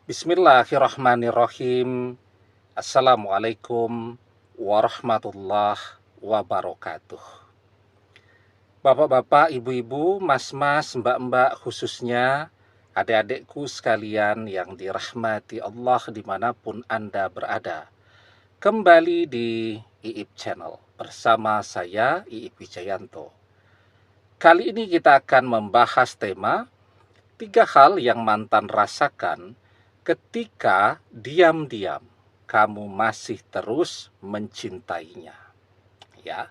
Bismillahirrahmanirrahim. Assalamualaikum warahmatullahi wabarakatuh. Bapak-bapak, ibu-ibu, mas-mas, mbak-mbak, khususnya adik-adikku sekalian yang dirahmati Allah dimanapun Anda berada. Kembali di IIP Channel bersama saya, IIP Wijayanto. Kali ini kita akan membahas tema 3 hal yang mantan rasakan ketika diam-diam kamu masih terus mencintainya. Ya.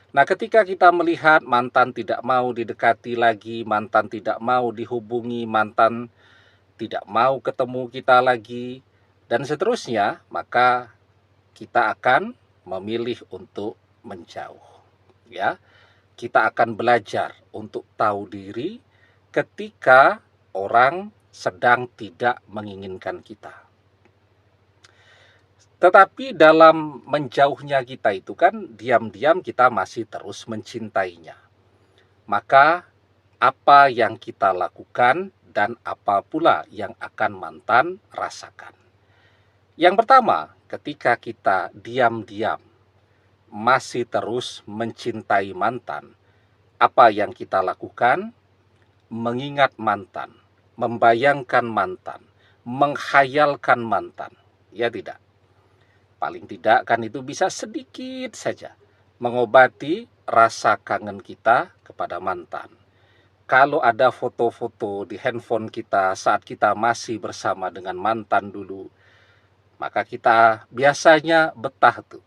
Nah, ketika kita melihat mantan tidak mau didekati lagi, mantan tidak mau dihubungi, mantan tidak mau ketemu kita lagi, dan seterusnya, maka kita akan memilih untuk menjauh. Ya, kita akan belajar untuk tahu diri ketika orang sedang tidak menginginkan kita. Tetapi dalam menjauhnya kita itu kan diam-diam kita masih terus mencintainya. Maka apa yang kita lakukan dan apa pula yang akan mantan rasakan. Yang pertama, ketika kita diam-diam masih terus mencintai mantan, apa yang kita lakukan? Mengingat mantan, membayangkan mantan, menghayalkan mantan. Ya tidak? Paling tidak kan itu bisa sedikit saja mengobati rasa kangen kita kepada mantan. Kalau ada foto-foto di handphone kita saat kita masih bersama dengan mantan dulu, maka kita biasanya betah tuh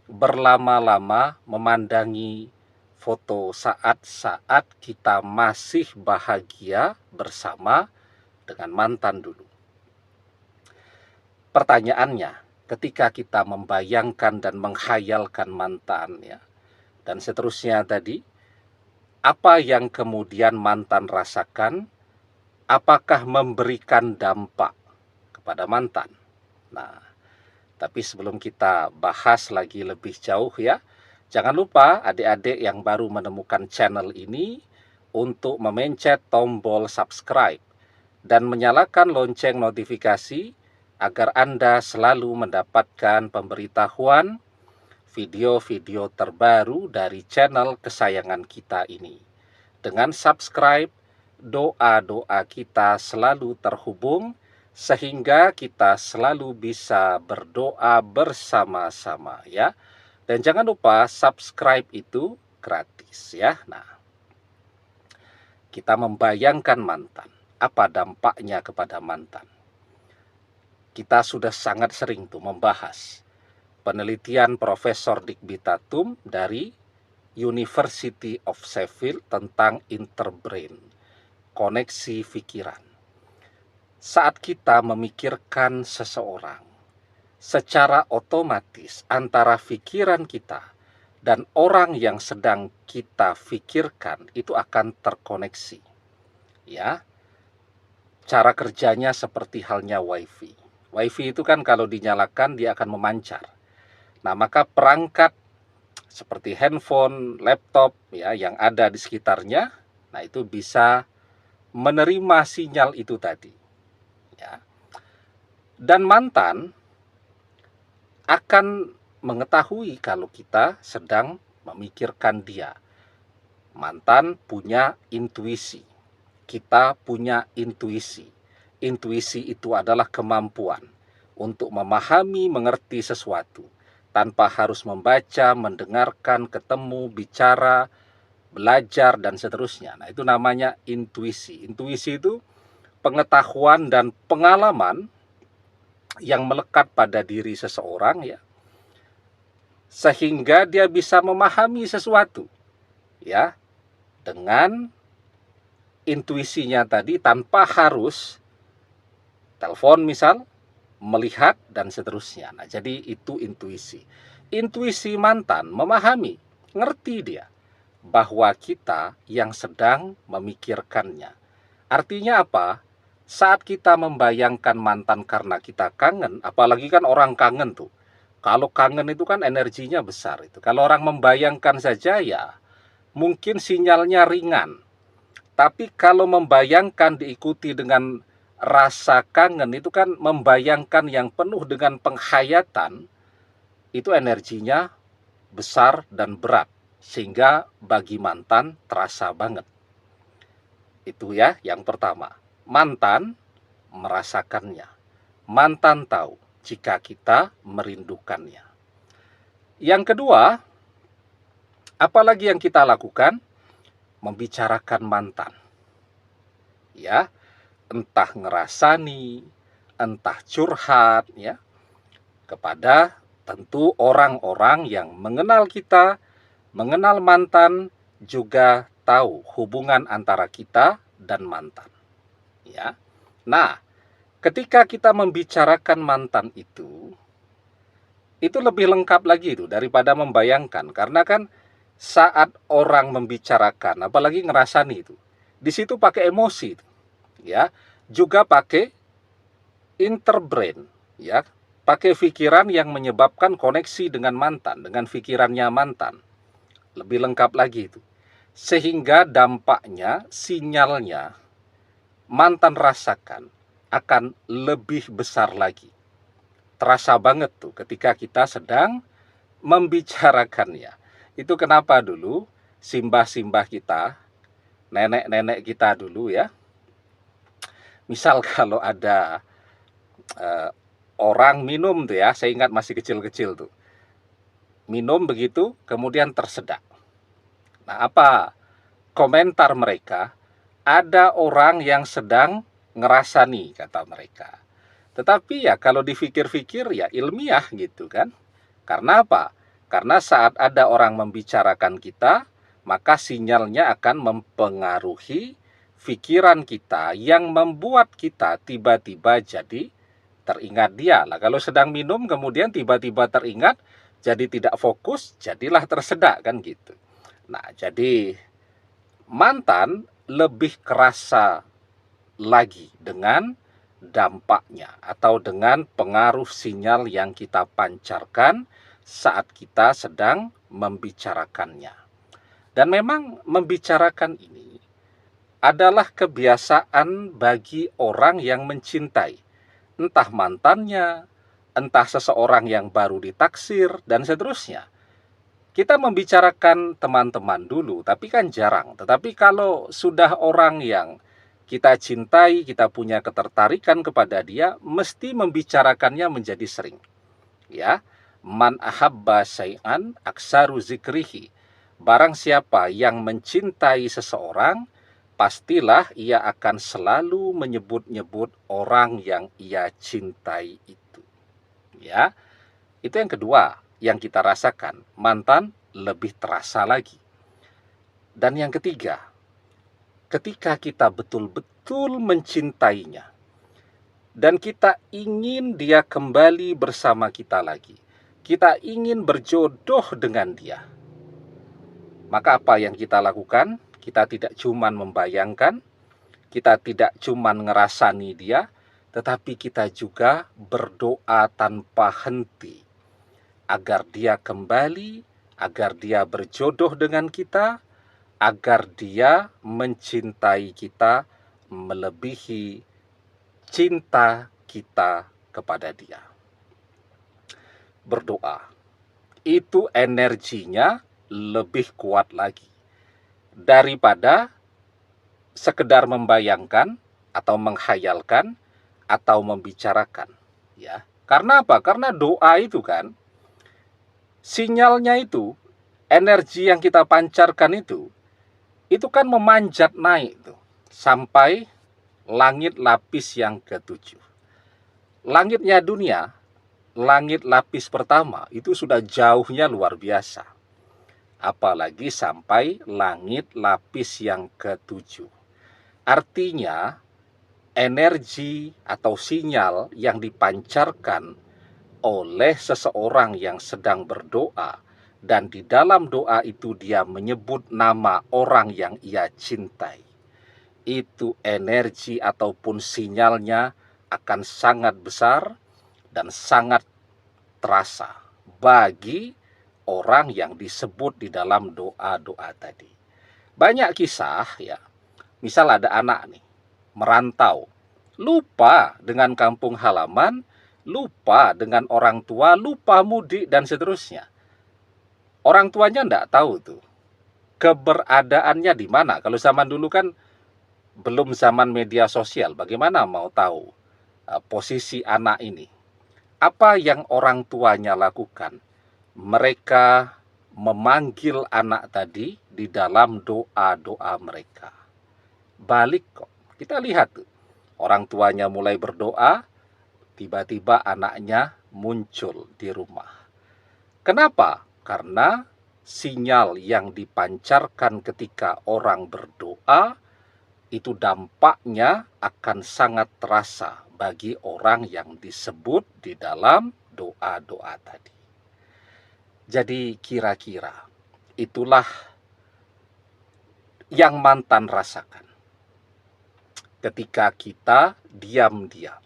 berlama-lama memandangi foto saat-saat kita masih bahagia bersama dengan mantan dulu. Pertanyaannya, ketika kita membayangkan dan menghayalkan mantan ya, dan seterusnya tadi, apa yang kemudian mantan rasakan? Apakah memberikan dampak kepada mantan? Nah, tapi sebelum kita bahas lagi lebih jauh ya, jangan lupa adik-adik yang baru menemukan channel ini untuk memencet tombol subscribe dan menyalakan lonceng notifikasi agar Anda selalu mendapatkan pemberitahuan video-video terbaru dari channel kesayangan kita ini. Dengan subscribe, doa-doa kita selalu terhubung sehingga kita selalu bisa berdoa bersama-sama ya. Dan jangan lupa subscribe itu gratis ya. Nah, kita membayangkan mantan. Apa dampaknya kepada mantan? Kita sudah sangat sering tuh membahas penelitian Profesor Digby Tatum dari University of Sheffield tentang interbrain, koneksi pikiran. Saat kita memikirkan seseorang, secara otomatis antara pikiran kita dan orang yang sedang kita pikirkan itu akan terkoneksi. Ya. Cara kerjanya seperti halnya WiFi. WiFi itu kan kalau dinyalakan dia akan memancar. Nah, maka perangkat seperti handphone, laptop ya yang ada di sekitarnya, nah itu bisa menerima sinyal itu tadi. Ya. Dan mantan akan mengetahui kalau kita sedang memikirkan dia. Mantan punya intuisi. Kita punya intuisi. Intuisi itu adalah kemampuan untuk memahami, mengerti sesuatu tanpa harus membaca, mendengarkan, ketemu, bicara, belajar, dan seterusnya. Nah, itu namanya intuisi. Intuisi itu pengetahuan dan pengalaman yang melekat pada diri seseorang ya, sehingga dia bisa memahami sesuatu ya dengan intuisinya tadi tanpa harus telepon misal, melihat, dan seterusnya. Nah, jadi itu intuisi. Intuisi mantan memahami, ngerti dia, bahwa kita yang sedang memikirkannya. Artinya apa? Saat kita membayangkan mantan karena kita kangen, apalagi kan orang kangen tuh. Kalau kangen itu kan energinya besar itu. Kalau orang membayangkan saja ya, mungkin sinyalnya ringan. Tapi kalau membayangkan diikuti dengan rasa kangen itu kan membayangkan yang penuh dengan penghayatan, itu energinya besar dan berat, sehingga bagi mantan terasa banget. Itu ya yang pertama. Mantan merasakannya. Mantan tahu jika kita merindukannya. Yang kedua, apalagi yang kita lakukan? Membicarakan mantan. Ya, entah ngerasani, entah curhat ya, kepada tentu orang-orang yang mengenal kita, mengenal mantan, juga tahu hubungan antara kita dan mantan. Ya. Nah, ketika kita membicarakan mantan itu lebih lengkap lagi itu daripada membayangkan, karena kan saat orang membicarakan, apalagi ngerasani itu, di situ pakai emosi, ya, juga pakai interbrain, ya, pakai pikiran yang menyebabkan koneksi dengan mantan, dengan pikirannya mantan. Lebih lengkap lagi itu. Sehingga dampaknya, sinyalnya, mantan rasakan akan lebih besar lagi. Terasa banget tuh ketika kita sedang membicarakannya. Itu kenapa dulu simbah-simbah kita, nenek-nenek kita dulu ya, misal kalau ada orang minum tuh ya, saya ingat masih kecil-kecil tuh, minum begitu kemudian tersedak. Nah, apa komentar mereka? Ada orang yang sedang ngerasani, kata mereka. Tetapi ya kalau dipikir-pikir ya ilmiah gitu kan. Karena apa? Karena saat ada orang membicarakan kita, maka sinyalnya akan mempengaruhi pikiran kita yang membuat kita tiba-tiba jadi teringat dia. Lah kalau sedang minum kemudian tiba-tiba teringat, jadi tidak fokus, jadilah tersedak kan gitu. Nah, jadi mantan lebih kerasa lagi dengan dampaknya atau dengan pengaruh sinyal yang kita pancarkan saat kita sedang membicarakannya. Dan memang membicarakan ini adalah kebiasaan bagi orang yang mencintai, entah mantannya, entah seseorang yang baru ditaksir, dan seterusnya. Kita membicarakan teman-teman dulu, tapi kan jarang. Tetapi kalau sudah orang yang kita cintai, kita punya ketertarikan kepada dia, mesti membicarakannya menjadi sering. Ya, man ahabba syai'an aksaru zikrihi. Barang siapa yang mencintai seseorang, pastilah ia akan selalu menyebut-nyebut orang yang ia cintai itu. Ya, itu yang kedua yang kita rasakan. Mantan lebih terasa lagi. Dan yang ketiga, ketika kita betul-betul mencintainya dan kita ingin dia kembali bersama kita lagi, kita ingin berjodoh dengan dia, maka apa yang kita lakukan? Kita tidak cuma membayangkan, kita tidak cuma ngerasani dia, tetapi kita juga berdoa tanpa henti agar dia kembali, agar dia berjodoh dengan kita, agar dia mencintai kita melebihi cinta kita kepada dia. Berdoa, itu energinya lebih kuat lagi daripada sekedar membayangkan atau menghayalkan atau membicarakan, ya. Karena apa? Karena doa itu kan sinyalnya itu, energi yang kita pancarkan itu kan memanjat naik tuh sampai langit lapis yang ketujuh. Langitnya dunia, langit lapis pertama itu sudah jauhnya luar biasa. Apalagi sampai langit lapis yang ketujuh. Artinya energi atau sinyal yang dipancarkan oleh seseorang yang sedang berdoa, dan di dalam doa itu dia menyebut nama orang yang ia cintai, itu energi ataupun sinyalnya akan sangat besar dan sangat terasa bagi orang yang disebut di dalam doa-doa tadi. Banyak kisah ya, misal ada anak nih merantau lupa dengan kampung halaman, lupa dengan orang tua, lupa mudik, dan seterusnya. Orang tuanya enggak tahu tuh keberadaannya di mana. Kalau zaman dulu kan belum zaman media sosial, bagaimana mau tahu posisi anak ini? Apa yang orang tuanya lakukan? Mereka memanggil anak tadi di dalam doa-doa mereka. Balik kok. Kita lihat tuh. Orang tuanya mulai berdoa, tiba-tiba anaknya muncul di rumah. Kenapa? Karena sinyal yang dipancarkan ketika orang berdoa, itu dampaknya akan sangat terasa bagi orang yang disebut di dalam doa-doa tadi. Jadi kira-kira itulah yang mantan rasakan ketika kita diam-diam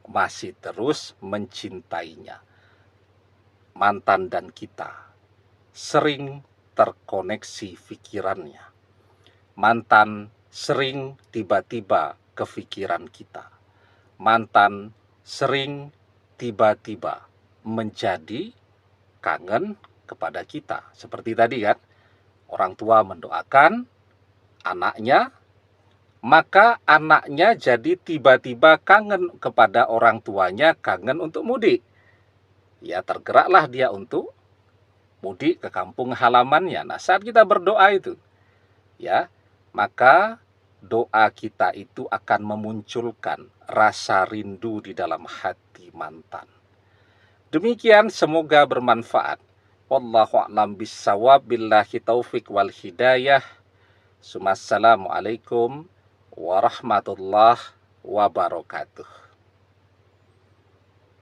masih terus mencintainya. Mantan dan kita sering terkoneksi pikirannya. Mantan sering tiba-tiba ke pikiran kita. Mantan sering tiba-tiba menjadi kangen kepada kita. Seperti tadi kan, orang tua mendoakan anaknya, maka anaknya jadi tiba-tiba kangen kepada orang tuanya, kangen untuk mudik. Ya, tergeraklah dia untuk mudik ke kampung halamannya. Nah, saat kita berdoa itu, ya, maka doa kita itu akan memunculkan rasa rindu di dalam hati mantan. Demikian, semoga bermanfaat. Wallahu a'lam bissawab, billahi taufik wal hidayah. Assalamualaikum warahmatullahi wabarakatuh.